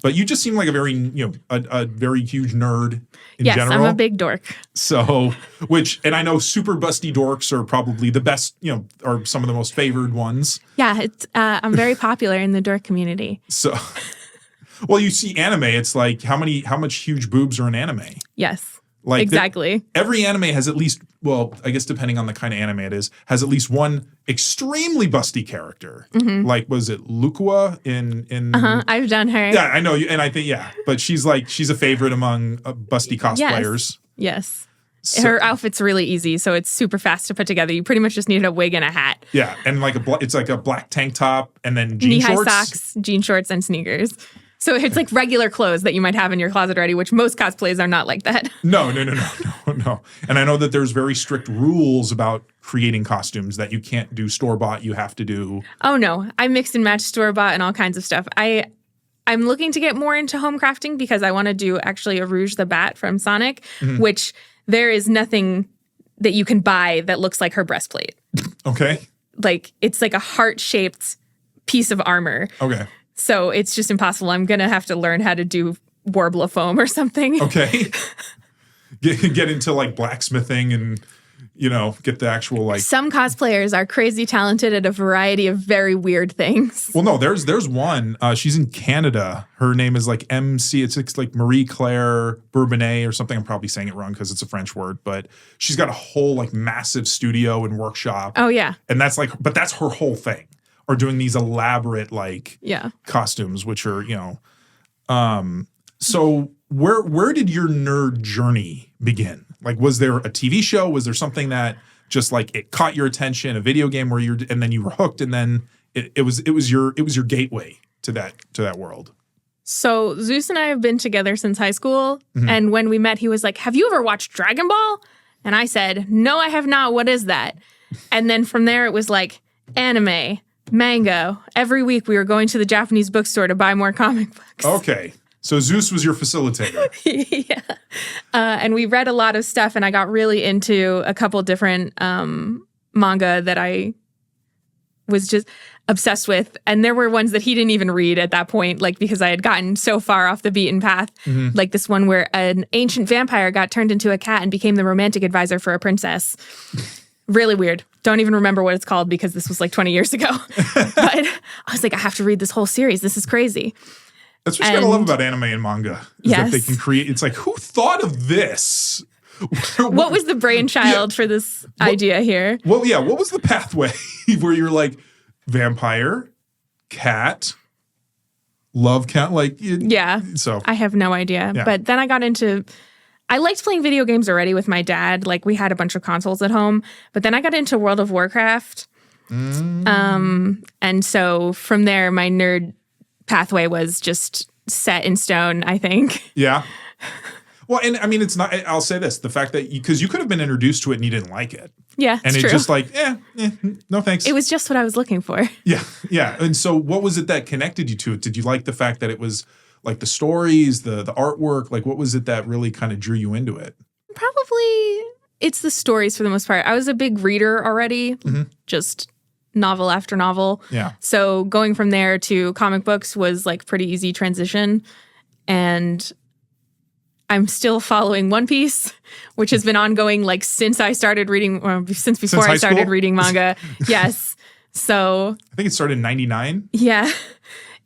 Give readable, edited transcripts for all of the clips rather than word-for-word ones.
But you just seem like a very, a very huge nerd in general. Yes, I'm a big dork. So, and I know super busty dorks are probably the best, are some of the most favored ones. Yeah, I'm very popular in the dork community. So, well, you see anime, it's like how much huge boobs are in anime? Yes. Like exactly. Every anime has at least, well, I guess depending on the kind of anime it is, has at least one extremely busty character. Mm-hmm. Like, was it Lukua in? I've done her. Yeah, I know, and I think but she's a favorite among busty cosplayers. Yes. So, her outfit's really easy, so it's super fast to put together. You pretty much just need a wig and a hat. Yeah, and it's like a black tank top and then jean shorts. Knee-high socks, jean shorts, and sneakers. So it's like regular clothes that you might have in your closet already, which most cosplays are not like that. No. And I know that there's very strict rules about creating costumes that you can't do store-bought, you have to do. Oh, no. I mix and match store-bought and all kinds of stuff. I'm looking to get more into home crafting because I want to do actually a Rouge the Bat from Sonic, which there is nothing that you can buy that looks like her breastplate. Okay. Like, it's like a heart-shaped piece of armor. Okay. So it's just impossible. I'm going to have to learn how to do Warbler foam or something. Okay. Get into like blacksmithing and, get the actual like. Some cosplayers are crazy talented at a variety of very weird things. Well, no, there's one. She's in Canada. Her name is like MC. It's like Marie Claire Bourbonnais or something. I'm probably saying it wrong because it's a French word, but she's got a whole like massive studio and workshop. Oh, yeah. And that's her whole thing. Or doing these elaborate costumes, which are So where did your nerd journey begin? Like, was there a TV show? Was there something that just like it caught your attention? A video game where and then you were hooked, and then it was your gateway to that world. So Zeus and I have been together since high school, and when we met, he was like, "Have you ever watched Dragon Ball?" And I said, "No, I have not. What is that?" And then from there, it was like anime. Manga. Every week we were going to the Japanese bookstore to buy more comic books. Okay. So Zeus was your facilitator. Yeah. And we read a lot of stuff, and I got really into a couple different manga that I was just obsessed with. And there were ones that he didn't even read at that point, like because I had gotten so far off the beaten path. Like this one where an ancient vampire got turned into a cat and became the romantic advisor for a princess. Really weird. Don't even remember what it's called because this was like 20 years ago. But I was like, I have to read this whole series. This is crazy. That's what you gotta love about anime and manga. Is that they can create, it's like, who thought of this? What was the brainchild for this idea here? Well, yeah, what was the pathway where you're like, vampire, cat, love cat, like... So I have no idea. Yeah. But then I got into... I liked playing video games already with my dad. Like, we had a bunch of consoles at home. But then I got into World of Warcraft. And so from there, my nerd pathway was just set in stone, I think. Yeah. Well, and I mean, it's not, I'll say this, the fact that, because you could have been introduced to it and you didn't like it. Yeah, and it's true. just like, no thanks. It was just what I was looking for. Yeah. And so what was it that connected you to it? Did you like the fact that it was like the stories, the artwork? Like, what was it that really kind of drew you into it? Probably it's the stories for the most part. I was a big reader already, just novel after novel. Yeah. So going from there to comic books was like pretty easy transition. And I'm still following One Piece, which has been ongoing like since I started reading, or since before I started reading manga. Yes. So I think it started in 99. Yeah.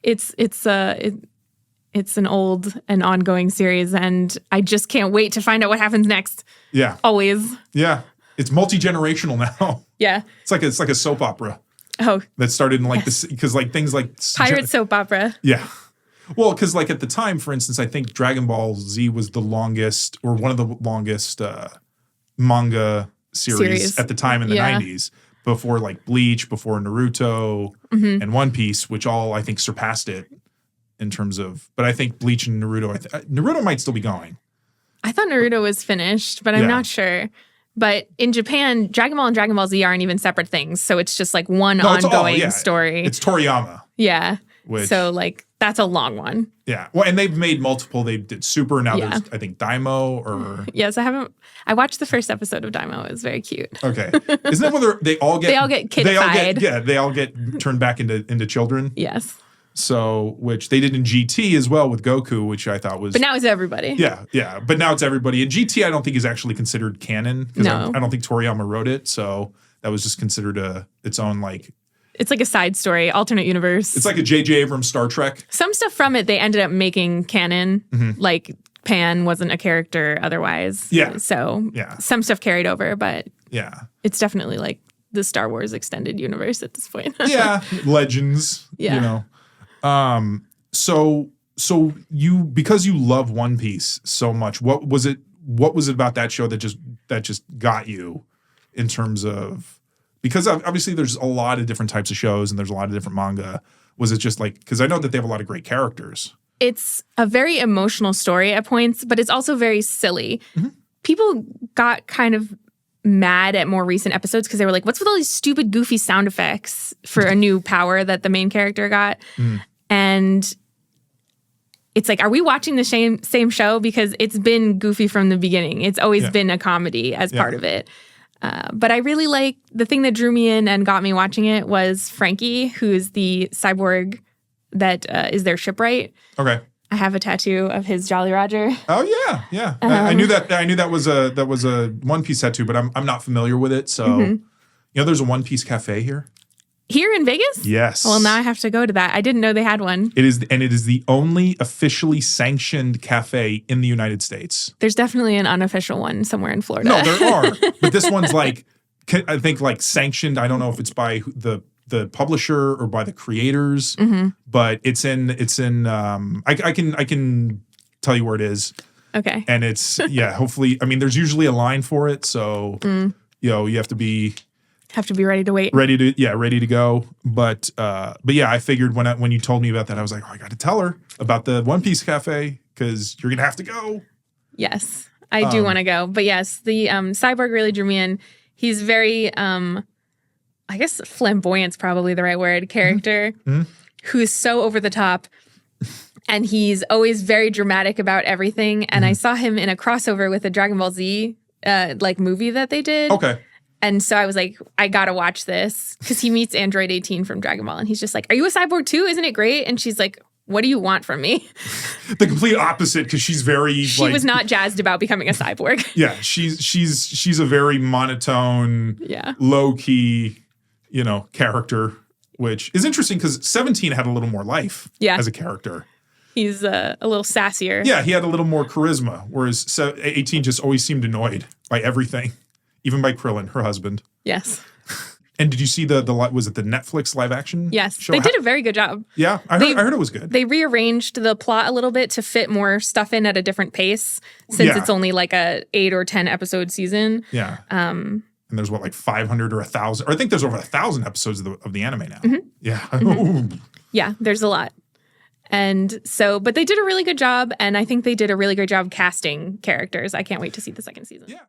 It's an old and ongoing series, and I just can't wait to find out what happens next. Yeah. Always. Yeah. It's multi-generational now. Yeah. It's like a soap opera. Oh. That started in like this, because like things like pirate soap opera. Yeah. Well, because like at the time, for instance, I think Dragon Ball Z was the longest, or one of the longest manga series at the time in the 90s, before like Bleach, before Naruto, and One Piece, which all I think surpassed it in terms of, but I think Bleach and Naruto, Naruto might still be going. I thought Naruto was finished, but I'm not sure. But in Japan, Dragon Ball and Dragon Ball Z aren't even separate things. So it's just like one ongoing story. It's Toriyama. Yeah. So like that's a long one. Yeah. Well, and they've made multiple. They did Super. Now there's, I think, Daimo or... Yes, I watched the first episode of Daimo. It was very cute. Okay. Isn't that whether they all get... They all get kidified. They all get turned back into children? Yes. So, which they did in GT as well with Goku, which I thought was... But now it's everybody. Yeah. But now it's everybody. And GT I don't think is actually considered canon. Because I don't think Toriyama wrote it. So that was just considered its own like... It's like a side story, alternate universe. It's like a J.J. Abrams Star Trek. Some stuff from it they ended up making canon. Like Pan wasn't a character otherwise. Yeah. So some stuff carried over, but it's definitely like the Star Wars extended universe at this point. Legends. Yeah. You know. So you, because you love One Piece so much, what was it about that show that just got you in terms of, because obviously there's a lot of different types of shows and there's a lot of different manga. Was it just like, because I know that they have a lot of great characters. It's a very emotional story at points, but it's also very silly. People got kind of mad at more recent episodes because they were like, what's with all these stupid, goofy sound effects for a new power that the main character got? And it's like, are we watching the same show? Because it's been goofy from the beginning. It's always been a comedy as part of it. But I really like, the thing that drew me in and got me watching it was Frankie, who's the cyborg that is their shipwright. Okay. I have a tattoo of his Jolly Roger. Oh yeah. I knew that was a One Piece tattoo, but I'm not familiar with it. So you know, there's a One Piece cafe here. Here in Vegas? Yes. Well, now I have to go to that. I didn't know they had one. It is the only officially sanctioned cafe in the United States. There's definitely an unofficial one somewhere in Florida. No, there are. But this one's like, I think like sanctioned. I don't know if it's by the publisher or by the creators, but it's in I can tell you where it is. Okay. And it's, hopefully, I mean, there's usually a line for it. So, you have to be ready to wait. Ready to go. But I figured when you told me about that, I was like, oh, I got to tell her about the One Piece cafe because you're going to have to go. Yes, I do want to go. But yes, the cyborg really drew me in. He's very, I guess flamboyant's probably the right word, character who's so over the top. And he's always very dramatic about everything. And I saw him in a crossover with a Dragon Ball Z movie that they did. Okay. And so I was like, I gotta watch this because he meets Android 18 from Dragon Ball. And he's just like, are you a cyborg too? Isn't it great? And she's like, what do you want from me? The complete opposite, because she's very She was not jazzed about becoming a cyborg. Yeah, she's a very monotone, low-key, character, which is interesting because 17 had a little more life as a character. He's a little sassier. Yeah, he had a little more charisma, whereas 18 just always seemed annoyed by everything. Even by Krillin, her husband. Yes. And did you see was it the Netflix live action? Yes. Show? They did a very good job. Yeah, I heard it was good. They rearranged the plot a little bit to fit more stuff in at a different pace since it's only like a 8 or 10 episode season. Yeah. And there's like 500 or 1,000, or I think there's over 1,000 episodes of the anime now. Yeah. Yeah, there's a lot. And so, but they did a really good job, and I think they did a really good job casting characters. I can't wait to see the second season. Yeah.